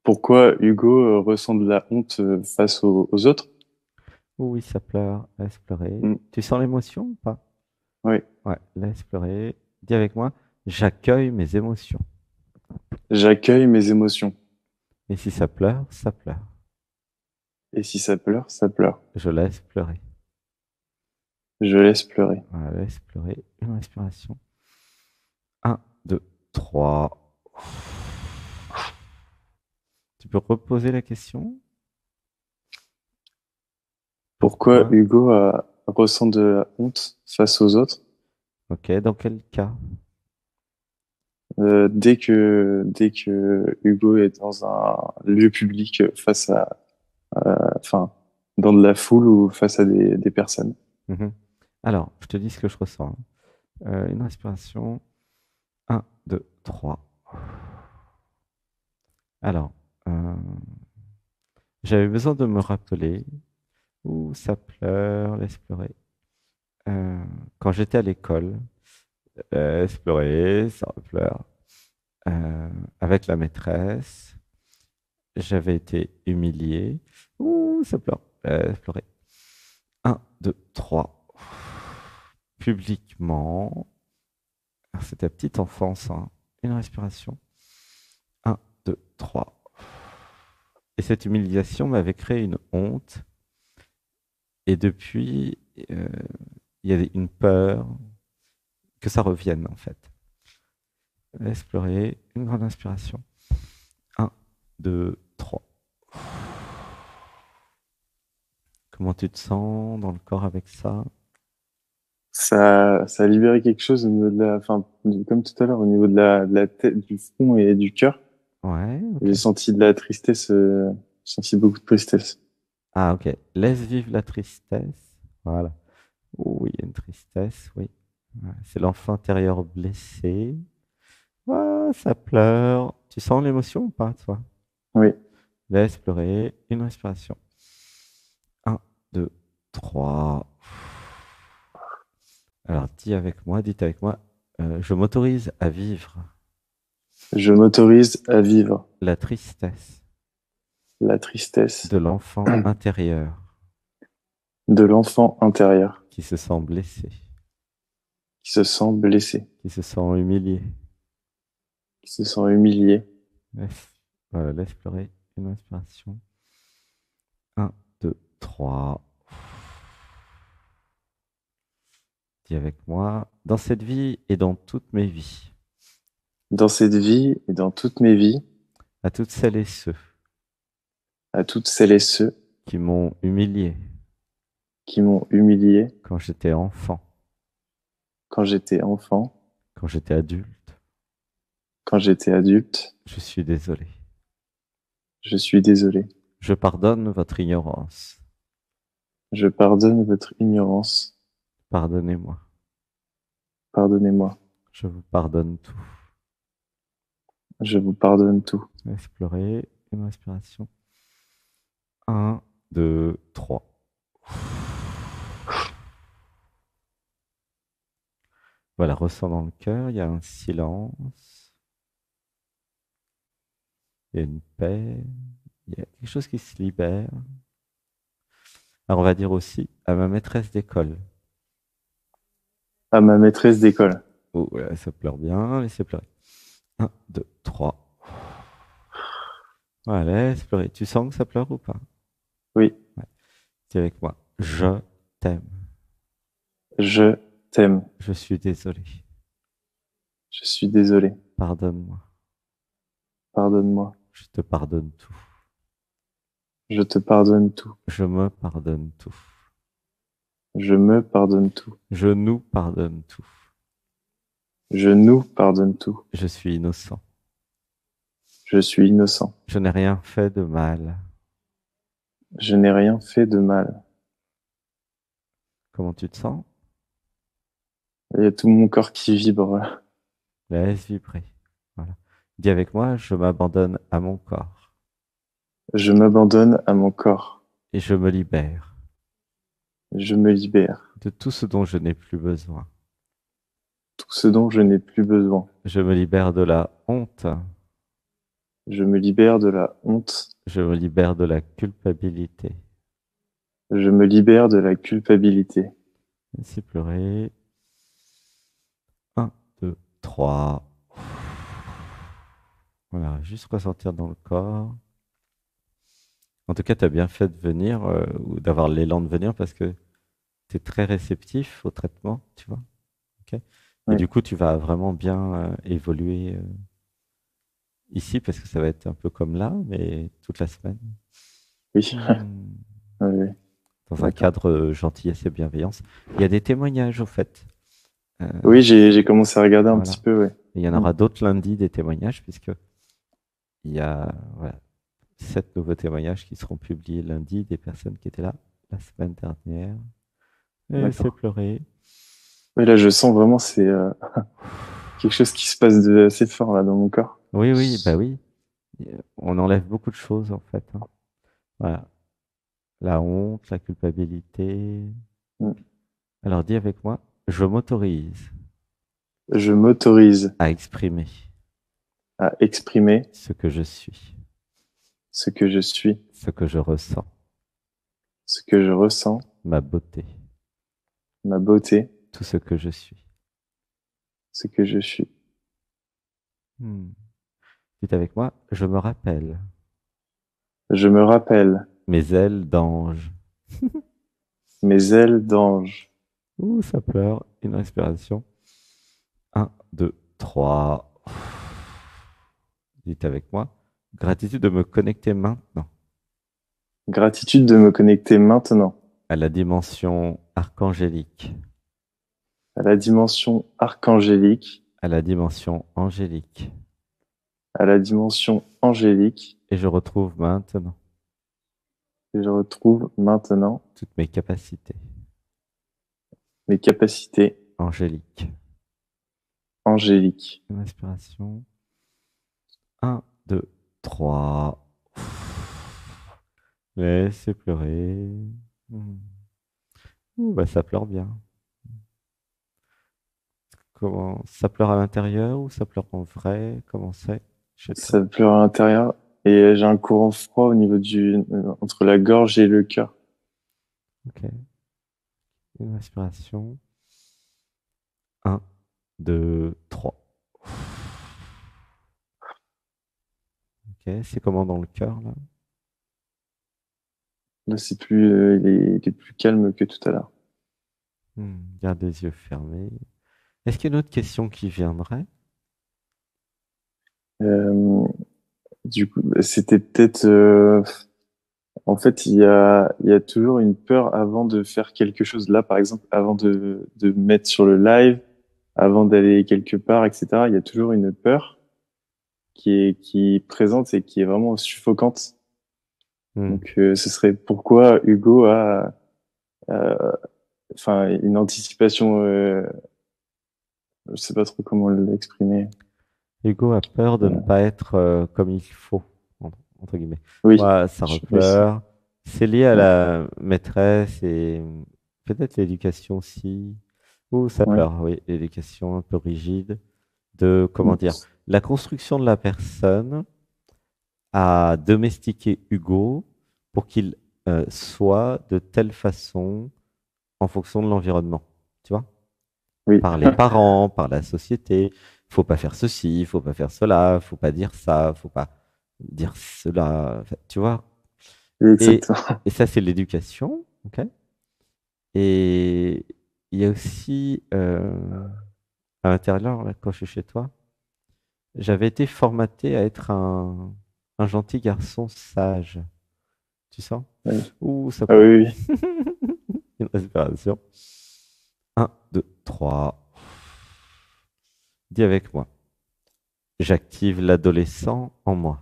Pourquoi Hugo ressent de la honte face aux autres? Oui, ça pleure, laisse pleurer. Hmm, Tu sens l'émotion ou pas? oui. Ouais, laisse pleurer. Dis avec moi, j'accueille mes émotions. J'accueille mes émotions. Et si ça pleure, ça pleure. Et si ça pleure, ça pleure. Je laisse pleurer. Je laisse pleurer. Voilà, laisse pleurer. Une respiration. Un, deux, trois. Tu peux reposer la question? Pourquoi Pourquoi? Hugo ressent de la honte face aux autres? Ok, dans quel cas? Dès que Hugo est dans un lieu public enfin, dans de la foule ou face à des personnes. Mhm. Alors, je te dis ce que je ressens, hein. Une respiration. Un, deux, trois. Alors, euh, j'avais besoin de me rappeler où ça pleure, laisse pleurer. Euh, Quand j'étais à l'école, laisse pleurer, ça pleure. Avec la maîtresse, j'avais été humilié. Ouh, ça pleure, laisse pleurer. Un, deux, trois. Publiquement. Alors, c'était la petite enfance, hein. Une respiration. Un, deux, trois. Et cette humiliation m'avait créé une honte. Et depuis, euh, il y a une peur que ça revienne, en fait. Laisse pleurer. Une grande inspiration. Un, deux, trois. Comment tu te sens dans le corps avec ça? Ça a libéré quelque chose au niveau de enfin, comme tout à l'heure, au niveau de la tête, du front et du cœur. Ouais, ok. J'ai senti de la tristesse, j'ai senti beaucoup de tristesse. Ah, ok. Laisse vivre la tristesse. Voilà. Oui, il y a une tristesse, oui. Ouais, c'est l'enfant intérieur blessé. Ah, ça pleure. Tu sens l'émotion ou pas, toi? Oui. Laisse pleurer. Une respiration. Un, deux, trois. Alors, dites avec moi, je m'autorise à vivre Je m'autorise à vivre la tristesse la tristesse de l'enfant intérieur de l'enfant intérieur qui se sent blessé, qui se sent blessé, qui se sent humilié. qui se sent humilié. Laisse, voilà, laisse pleurer. Une inspiration. Un, deux, trois. Dis avec moi, dans cette vie et dans toutes mes vies, Dans cette vie et dans toutes mes vies, à toutes celles et ceux à toutes celles et ceux qui m'ont humilié qui m'ont humilié quand j'étais enfant, quand j'étais enfant, quand j'étais adulte, quand j'étais adulte, je suis désolé. je suis désolé. Je pardonne votre ignorance. Je pardonne votre ignorance. Pardonnez-moi. Pardonnez-moi. Je vous pardonne tout. Je vous pardonne tout. Laisse pleurer. Une respiration. Un, deux, trois. Voilà, ressens dans le cœur, il y a un silence, il y a une paix, il y a quelque chose qui se libère. Alors on va dire aussi à ma maîtresse d'école. À ma maîtresse d'école. Oh, voilà, ça pleure bien, laissez pleurer. Un, deux, trois. Voilà, laisse pleurer. Tu sens que ça pleure ou pas? Oui. Ouais. Dis avec moi. Je t'aime. Je t'aime. Je suis désolé. Je suis désolé. Pardonne-moi. Pardonne-moi. Je te pardonne tout. Je te pardonne tout. Je me pardonne tout. Je me pardonne tout. Je nous pardonne tout. Je nous pardonne tout. Je suis innocent. Je suis innocent. Je n'ai rien fait de mal. Je n'ai rien fait de mal. Comment tu te sens? Il y a tout mon corps qui vibre. Laisse vibrer. Voilà. Dis avec moi, je m'abandonne à mon corps Je m'abandonne à mon corps. et je me libère Je me libère. de tout ce dont je n'ai plus besoin. Tout ce dont je n'ai plus besoin. Je me libère de la honte Je me libère de la honte. Je me libère de la culpabilité. Je me libère de la culpabilité. Laissez pleurer. Un, 2, 3. Voilà, juste ressentir dans le corps. En tout cas, tu as bien fait de venir ou d'avoir l'élan de venir parce que tu es très réceptif au traitement, tu vois. Ok. Et Oui, du coup, tu vas vraiment bien évoluer ici parce que ça va être un peu comme là, mais toute la semaine. oui, Hmm. oui, Dans un d'accord. cadre gentillesse et bienveillance. Il y a des témoignages au fait. Euh, Oui, j'ai commencé à regarder un petit voilà. peu, ouais. Et il y en Mm. aura d'autres lundi, des témoignages, puisque il y a voilà, 7 nouveaux témoignages qui seront publiés lundi des personnes qui étaient là la semaine dernière. Et c'est D'accord. pleuré. Oui, là, je sens vraiment, c'est quelque chose qui se passe de assez fort là dans mon corps. Oui, oui, bah oui. On enlève beaucoup de choses en fait, hein. Voilà. La honte, la culpabilité. Mm. Alors dis avec moi, je m'autorise Je m'autorise à exprimer à exprimer ce que je suis, ce que je suis, ce que je ressens, ce que je ressens, ma beauté, ma beauté, tout ce que je suis. ce que je suis. Hmm. Dites avec moi, je me rappelle Je me rappelle mes ailes d'ange. mes ailes d'ange. Ouh, ça pleure. Une respiration. Un, 2, 3. Dites avec moi, gratitude de me connecter maintenant Gratitude de me connecter maintenant à la dimension archangélique, à la dimension archangélique, à la dimension angélique. à la dimension angélique, Et je retrouve maintenant et je retrouve maintenant toutes mes capacités mes capacités angéliques. angéliques. Une respiration. Un, 2, 3. Laissez pleurer. Hmm. Ouh, bah ça pleure bien. Comment ça pleure à l'intérieur ou ça pleure en vrai? Comment c'est chez toi? Ça pleure à l'intérieur et j'ai un courant froid au niveau entre la gorge et le cœur. Ok. Une respiration. Un, 2, 3. Ok. C'est comment dans le cœur là? Là, c'est plus, il est plus calme que tout à l'heure. Garde les yeux fermés. Est-ce qu'il y a une autre question qui viendrait? Euh, du coup, c'était peut-être, en fait, il y a toujours une peur avant de faire quelque chose. Là, par exemple, avant de me mettre sur le live, avant d'aller quelque part, etc., il y a toujours une peur qui est présente et qui est vraiment suffocante. Hmm. Donc, ce serait pourquoi Hugo a, euh, enfin, une anticipation, je sais pas trop comment l'exprimer. Hugo a peur de ne Euh, pas être comme il faut, entre guillemets. oui, Moi, ça oui, repleure. C'est lié à ouais, la maîtresse et peut-être l'éducation aussi. Ou ça ouais, pleure, oui, l'éducation un peu rigide de, comment dire, mm, la construction de la personne à domestiquer Hugo pour qu'il soit de telle façon en fonction de l'environnement. Tu vois? oui, Par les parents, par la société. Faut pas faire ceci, faut pas faire cela, faut pas dire ça, faut pas dire cela. Enfin, tu vois? oui, Et, exactement. et ça, c'est l'éducation. Ok. Et il y a aussi à l'intérieur, là, quand je suis chez toi, j'avais été formaté à être un gentil garçon sage. Tu sens? Oui. Ouh, ça Ah pleure. oui, oui. Une respiration. Un, 2, 3. Dis avec moi. J'active l'adolescent en moi.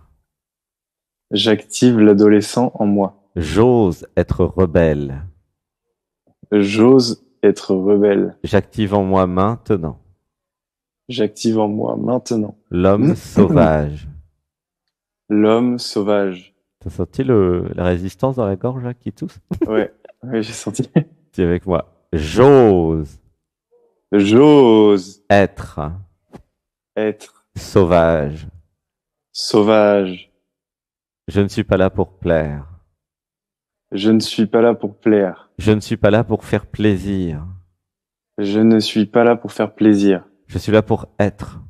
J'active l'adolescent en moi. J'ose être rebelle. J'ose être rebelle. J'active en moi maintenant J'active en moi maintenant. l'homme sauvage. L'homme sauvage. T'as senti la résistance dans la gorge là, qui tousse? Ouais, ouais, j'ai senti. Dis avec moi. J'ose J'ose être être sauvage. sauvage. Je ne suis pas là pour plaire. Je ne suis pas là pour plaire. Je ne suis pas là pour faire plaisir. Je ne suis pas là pour faire plaisir. Je suis là pour être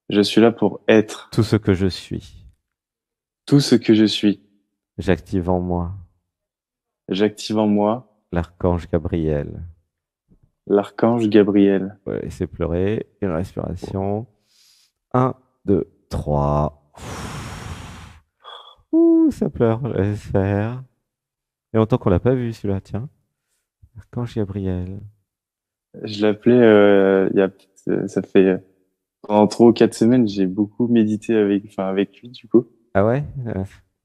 Je suis là pour être tout ce que je suis. tout ce que je suis. J'active en moi J'active en moi l'archange Gabriel. l'archange Gabriel. Voilà, laissez pleurer. Une respiration. Un, deux, trois. Ouh, ça pleure. Laisse faire. Et longtemps qu'on l'a pas vu celui-là, tiens. Archange Gabriel. Je l'appelais, ça fait pendant 3 ou 4 semaines, j'ai beaucoup médité avec lui, du coup. Ah ouais?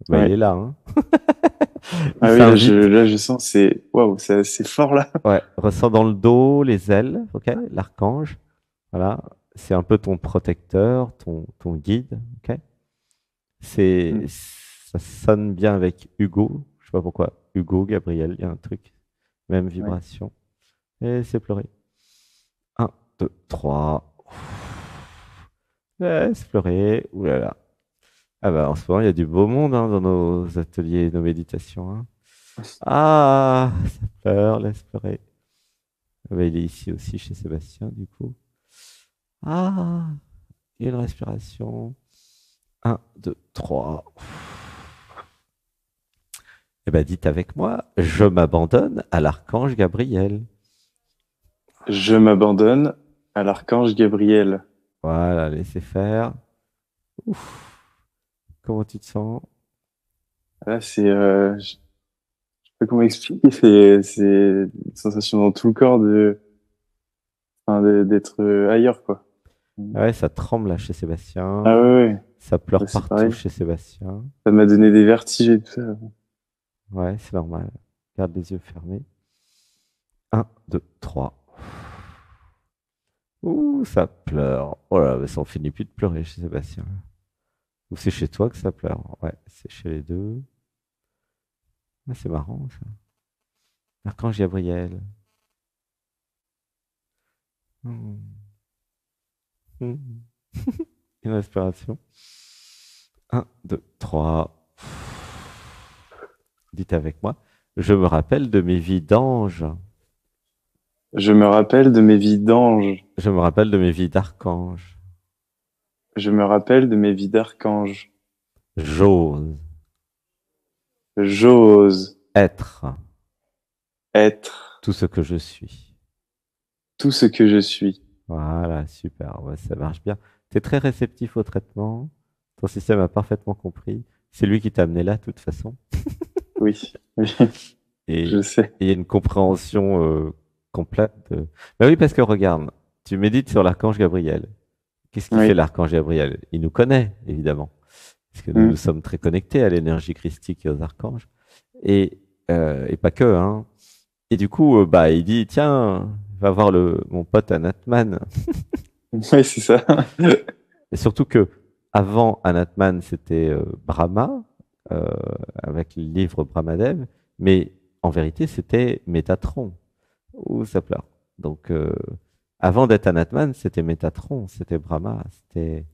Bah, il est Ouais. là, hein. Il Ah oui, s'invite. là, je sens, waouh, c'est assez fort là. Ouais, ressens dans le dos les ailes, ok? L'archange. Voilà. C'est un peu ton protecteur, ton guide, ok? Mm. Ça sonne bien avec Hugo. Je sais pas pourquoi. Hugo, Gabriel, il y a un truc. Même Ouais. vibration. Et c'est pleurer. Un, deux, trois. Laisse pleurer. Ouh là là. Ah bah en ce moment, il y a du beau monde hein, dans nos ateliers, nos méditations. Hein. Ah, ça pleure, laisse pleurer. Ah bah, il est ici aussi chez Sébastien, du coup. Ah, il y a une respiration. Un, deux, trois. Eh ben, dites avec moi, je m'abandonne à l'archange Gabriel. Je m'abandonne à l'archange Gabriel. Voilà, laissez faire. Ouf, comment tu te sens? Là, je sais pas comment expliquer, c'est une sensation dans tout le corps d'être ailleurs, quoi. Ah ouais, ça tremble là chez Ah Sébastien. ouais, Ça ouais, pleure c'est partout pareil. chez Sébastien. Ça m'a donné des vertiges et tout ça. Ouais, c'est normal. Garde les yeux fermés. Un, deux, trois. Ouh, ça pleure. Oh là, mais ça en finit plus de pleurer chez Sébastien. Ou c'est chez toi que ça pleure? Ouais, c'est chez les deux. Ah, c'est marrant ça. Archange Gabriel. Hmm. Hmm. Une respiration. Un, deux, trois. Dites avec moi. Je me rappelle de mes vies d'ange. Je me rappelle de mes vies d'ange. Je me rappelle de mes vies d'archange. Je me rappelle de mes vies d'archange. J'ose J'ose être être tout ce que je suis. tout ce que je suis. Voilà, super. Ouais, ça marche bien. Tu es très réceptif au traitement. Ton système a parfaitement compris. C'est lui qui t'a amené là, de toute façon. Oui, oui, Et je sais. et il y a une compréhension complète. Ben oui, parce que regarde, tu médites sur l'archange Gabriel. Qu'est-ce qui fait Oui. l'archange Gabriel? Il nous connaît, évidemment, parce que nous Mm. nous sommes très connectés à l'énergie christique et aux archanges, et pas que, hein. Et du coup, bah, il dit, tiens, va voir mon pote Anatman. Oui, c'est ça. Et surtout que avant Anatman, c'était Brahma, euh, avec le livre Brahmadev, mais en vérité, c'était Métatron. Ouh, ça pleure. Donc, avant d'être Anatman, c'était Métatron, c'était Brahma, c'était...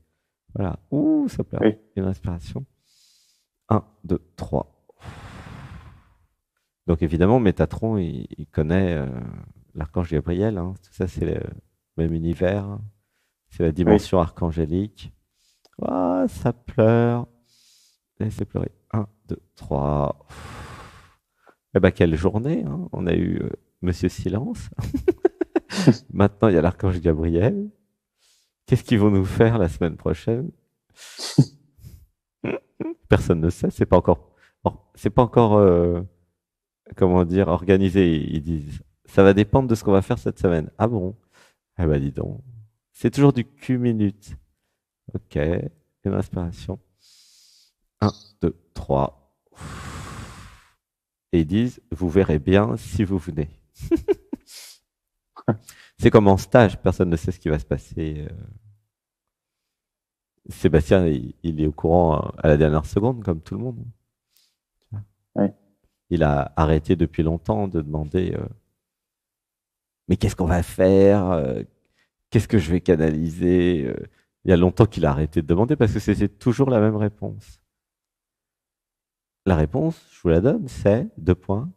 Voilà. Ouh, ça pleure. Oui, Une respiration. Un, deux, trois. Donc, évidemment, Métatron, il connaît l'archange Gabriel. Hein. Tout ça, c'est le même univers. Hein. C'est la oui. dimension archangélique. Ah, ça pleure. Laissez pleurer. Un, deux, trois. Eh ben, quelle journée, hein. On a eu Monsieur Silence. Maintenant, il y a l'archange Gabriel. Qu'est-ce qu'ils vont nous faire la semaine prochaine? Personne ne sait. C'est pas encore, comment dire, organisé. Ils disent, ça va dépendre de ce qu'on va faire cette semaine. Ah bon? Eh ben, dis donc. C'est toujours du Q-minute. Ok. Une inspiration. Un, deux, trois. Et ils disent, vous verrez bien si vous venez. C'est comme en stage, personne ne sait ce qui va se passer. Sébastien, il est au courant à la dernière seconde, comme tout le monde. Oui. Il a arrêté depuis longtemps de demander mais qu'est-ce qu'on va faire? Qu'est-ce que je vais canaliser? Il y a longtemps qu'il a arrêté de demander parce que c'est toujours la même réponse. La réponse, je vous la donne, c'est deux points.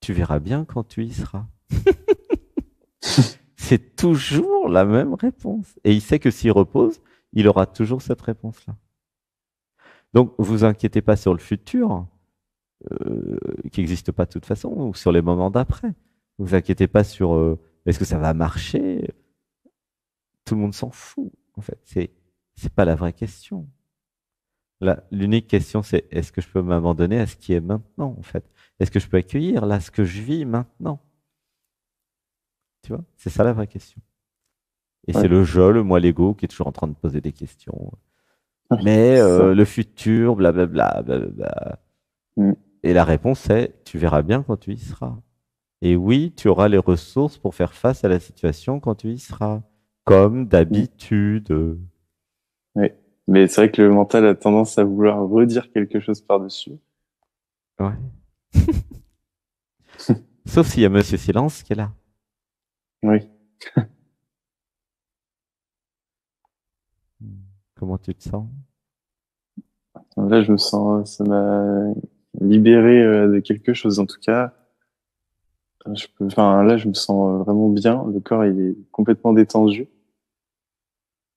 Tu verras bien quand tu y seras. C'est toujours la même réponse. Et il sait que s'il repose, il aura toujours cette réponse-là. Donc, vous inquiétez pas sur le futur, qui n'existe pas de toute façon, ou sur les moments d'après. Vous inquiétez pas sur est-ce que ça va marcher. Tout le monde s'en fout, en fait. C'est pas la vraie question. L'unique question, c'est est-ce que je peux m'abandonner à ce qui est maintenant, en fait? Est-ce que je peux accueillir là ce que je vis maintenant? Tu vois? C'est ça la vraie question. Et c'est Ouais. le je, le moi, l'ego, qui est toujours en train de poser des questions. Ouais, Mais c'est ça. le futur, blablabla, blablabla. Mm. Et la réponse est, tu verras bien quand tu y seras. Et oui, tu auras les ressources pour faire face à la situation quand tu y seras, comme Mm. d'habitude. Ouais. Mais c'est vrai que le mental a tendance à vouloir redire quelque chose par-dessus. Ouais. Sauf s'il y a Monsieur Silence qui est là. Oui. Comment tu te sens? Là, je me sens, ça m'a libéré de quelque chose. En tout cas, enfin, là, je me sens vraiment bien. Le corps, il est complètement détendu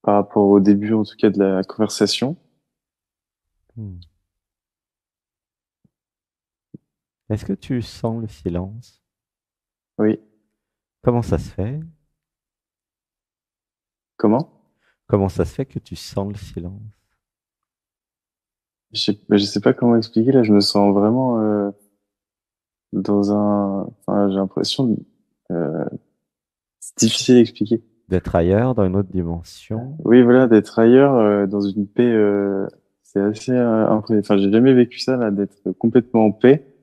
par rapport au début, en tout cas, de la conversation. Hmm. Est-ce que tu sens le silence? Oui. Comment ça se fait? Comment? Comment ça se fait que tu sens le silence? Je sais pas comment expliquer. Là, je me sens vraiment dans un. Enfin, j'ai l'impression. Euh, c'est difficile à expliquer. D'être ailleurs, dans une autre dimension? Oui, voilà, d'être ailleurs, dans une paix. C'est assez impressionnant. Enfin, j'ai jamais vécu ça là, d'être complètement en paix,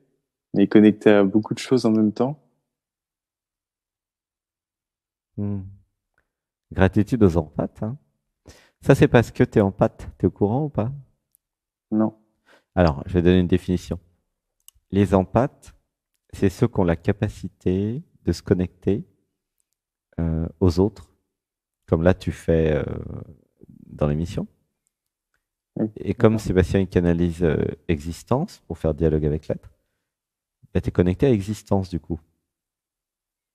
mais connecté à beaucoup de choses en même temps. Hmm. Gratitude aux empathes, hein. Ça, c'est parce que tu es empathe. Tu es au courant ou pas? Non. Alors, je vais donner une définition. Les empathes, c'est ceux qui ont la capacité de se connecter aux autres, comme là tu fais dans l'émission. Oui, Et comme d'accord. Sébastien il canalise existence pour faire dialogue avec l'être, bah, tu es connecté à existence du coup.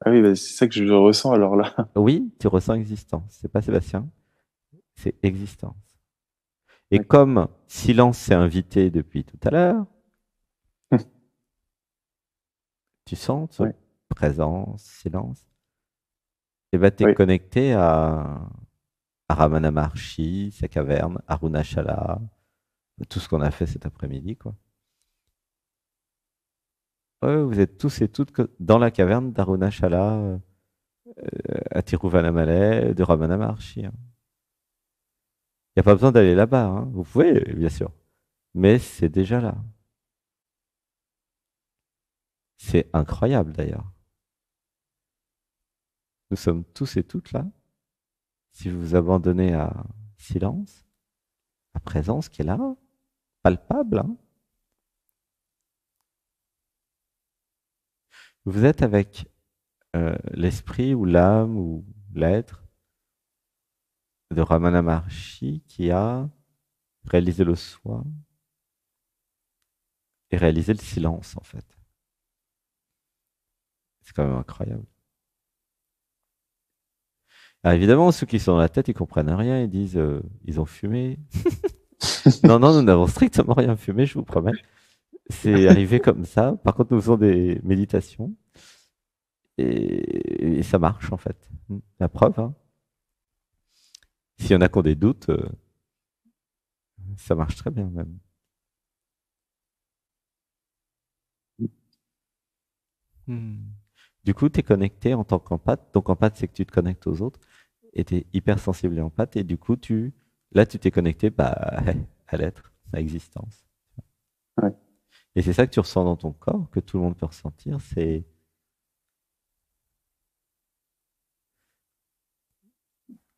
Ah oui, bah, c'est ça que je ressens alors là. Oui, tu ressens existence. C'est pas Sébastien, c'est existence. Et Oui, comme silence s'est invité depuis tout à l'heure, tu sens ce oui, présence, silence, et bah tu es oui, connecté à Ramana Maharshi, sa caverne, Arunachala, tout ce qu'on a fait cet après-midi, quoi. Ouais, vous êtes tous et toutes dans la caverne d'Arunachala, à Tiruvannamalai, de Ramana Maharshi, hein. Il n'y a pas besoin d'aller là-bas, hein. Vous pouvez, bien sûr, mais c'est déjà là. C'est incroyable d'ailleurs. Nous sommes tous et toutes là. Si vous vous abandonnez à silence, à présence qui est là, palpable, hein. Vous êtes avec l'esprit ou l'âme ou l'être de Ramana Maharshi qui a réalisé le soi et réalisé le silence en fait. C'est quand même incroyable. Alors évidemment, ceux qui sont dans la tête, ils comprennent rien, ils disent ils ont fumé. Non, non, nous n'avons strictement rien fumé, je vous promets. C'est arrivé comme ça. Par contre, nous faisons des méditations et ça marche en fait. La preuve, hein. S'il y en a qui ont des doutes, ça marche très bien même. Hmm. Du coup, tu es connecté en tant qu'empathe. Donc, empathe, c'est que tu te connectes aux autres et tu es hyper sensible et empathe. Et du coup, là, tu t'es connecté bah, à l'être, à l'existence. ouais. Et c'est ça que tu ressens dans ton corps, que tout le monde peut ressentir.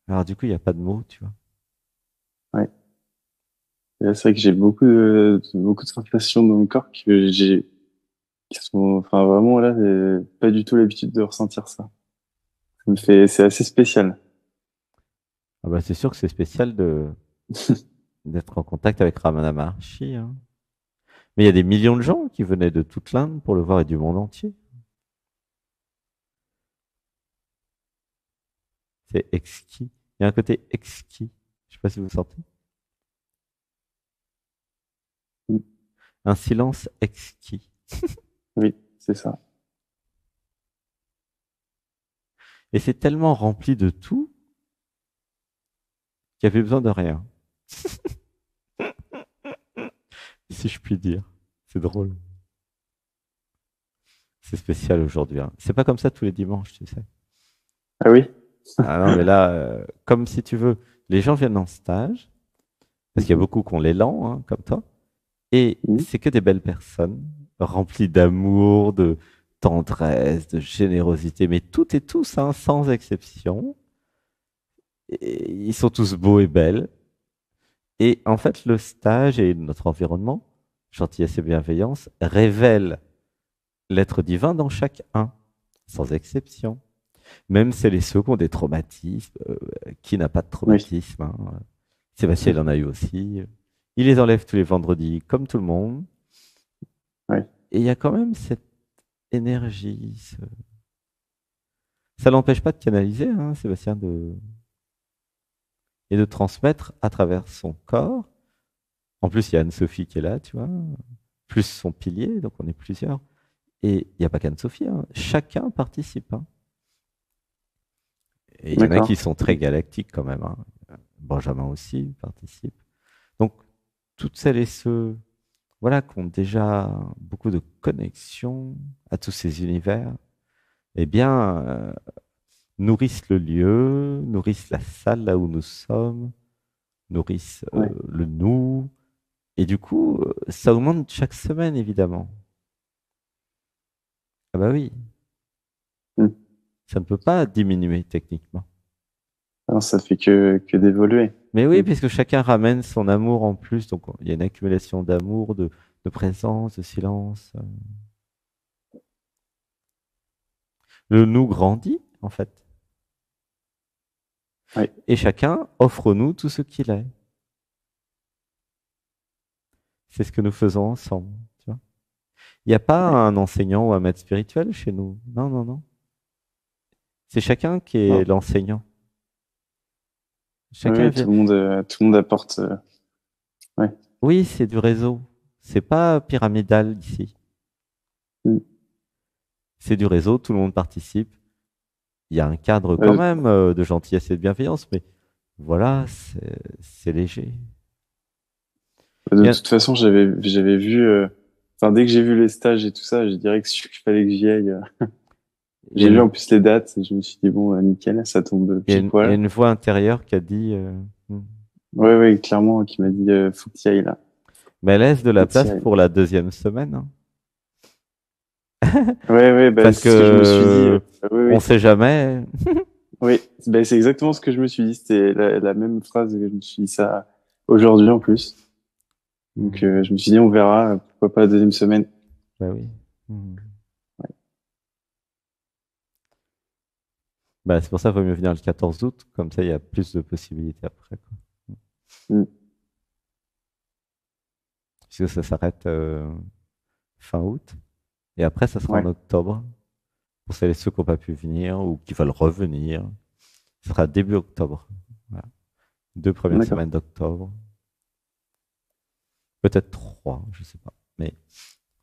Alors, du coup, il n'y a pas de mots, tu vois. Ouais. Et là, c'est vrai que j'ai beaucoup de sensations dans mon corps qui sont, enfin, vraiment là, j'ai pas du tout l'habitude de ressentir ça. C'est assez spécial. Ah bah, c'est sûr que c'est spécial d'être en contact avec Ramana Maharshi, hein. Mais il y a des millions de gens qui venaient de toute l'Inde pour le voir et du monde entier. C'est exquis. Il y a un côté exquis. Je sais pas si vous sentez. Un silence exquis. Oui, c'est ça. Et c'est tellement rempli de tout qu'il n'y avait besoin de rien. Si je puis dire. C'est drôle. C'est spécial aujourd'hui, hein. C'est pas comme ça tous les dimanches, tu sais. Ah oui? Ah non, mais là, comme si tu veux, les gens viennent en stage, parce qu'il y a Mhm. beaucoup qui ont l'élan, hein, comme toi, et Mhm. c'est que des belles personnes, remplies d'amour, de tendresse, de générosité, mais toutes et tous, hein, sans exception. Et ils sont tous beaux et belles. Et en fait, le stage et notre environnement, gentillesse et bienveillance, révèlent l'être divin dans chacun, sans exception. Même ceux qui ont des traumatismes, qui n'a pas de Oui. traumatisme, hein. Sébastien, il en a eu aussi. Il les enlève tous les vendredis, comme tout le monde. Oui. Et il y a quand même cette énergie. Ça l'empêche pas de canaliser, hein, Sébastien, et de transmettre à travers son corps. En plus, il y a Anne-Sophie qui est là, tu vois, plus son pilier, donc on est plusieurs. Et il n'y a pas qu'Anne-Sophie, hein. Chacun participe, hein. Et il y en a qui D'accord. sont très galactiques quand même, hein. Benjamin aussi participe. Donc, toutes celles et ceux, voilà, qui ont déjà beaucoup de connexion à tous ces univers, eh bien, nourrissent le lieu, nourrissent la salle là où nous sommes, nourrissent Oui. le nous. Et du coup, ça augmente chaque semaine, évidemment. Ah bah oui, Mhm. ça ne peut pas diminuer techniquement. Non, ça fait que d'évoluer. Mais oui, Mhm. puisque chacun ramène son amour en plus, donc il y a une accumulation d'amour, de présence, de silence. Le nous grandit, en fait. Oui. Et chacun offre-nous tout ce qu'il est. C'est ce que nous faisons ensemble, tu vois. Il n'y a pas Oui. un enseignant ou un maître spirituel chez nous. Non, non, non. C'est chacun qui est Non. l'enseignant. Oui, Chacun oui, vient. tout le monde apporte. Ouais. Oui, c'est du réseau. C'est pas pyramidal ici. Mhm. C'est du réseau, tout le monde participe. Il y a un cadre quand Euh, même de gentillesse et de bienveillance, mais voilà, c'est léger. de Bien, toute façon, j'avais vu. Enfin, dès que j'ai vu les stages et tout ça, j'ai direct su qu'il fallait que j'y aille. il y a J'ai vu une, en plus les dates et je me suis dit bon, nickel, ça tombe il y a pile il y a poil. une voix intérieure qui a dit, hmm. Ouais, ouais, clairement, qui m'a dit faut que tu y ailles là, Mais laisse de faut la que tu y place ailles. pour la deuxième semaine, hein. Ouais, ouais, bah, Parce c'est ce que je me suis dit. que Oui, on oui, sait jamais. oui. Bah, c'est exactement ce que je me suis dit. C'était la même phrase que je me suis dit ça aujourd'hui en plus. Donc, Hmm. je me suis dit on verra, pourquoi pas la deuxième semaine. Bah oui. Hmm. Bah, c'est pour ça qu'il vaut mieux venir le 14 août, comme ça il y a plus de possibilités après, quoi. Mm. Puisque ça s'arrête fin août, et après ça sera en Ouais, octobre, pour celles et ceux qui n'ont pas pu venir ou qui veulent revenir. Ce sera début octobre. Voilà. 2 premières d'accord. semaines d'octobre. Peut-être 3, je sais pas. Mais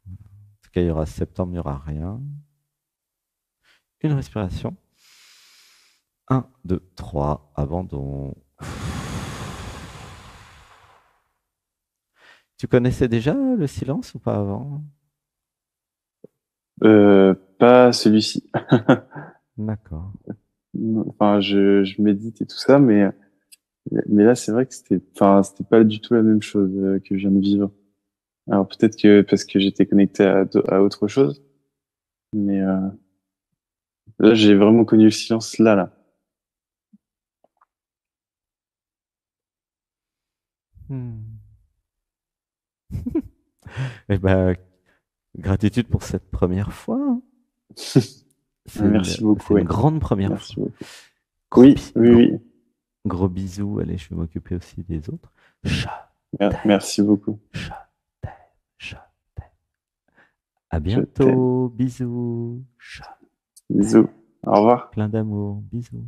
en tout cas, il y aura septembre, il n'y aura rien. Une respiration. 1, 2, 3, abandon. Tu connaissais déjà le silence ou pas avant? Pas celui-ci. D'accord. Enfin, je médite et tout ça, mais là, c'est vrai que enfin, c'était pas du tout la même chose que je viens de vivre. Alors peut-être que parce que j'étais connecté à autre chose, mais là, j'ai vraiment connu le silence là. Hmm. Eh ben, gratitude pour cette première fois, hein. Merci C'est beaucoup, une ouais. grande première Merci fois. beaucoup. Gros, Oui, oui, gros, oui. Gros bisous. Allez, je vais m'occuper aussi des autres. Chat, Merci beaucoup. chat, chat. À Je t'aime. bientôt. Bisous. Chat, Bisous. Au revoir. plein d'amour. Bisous.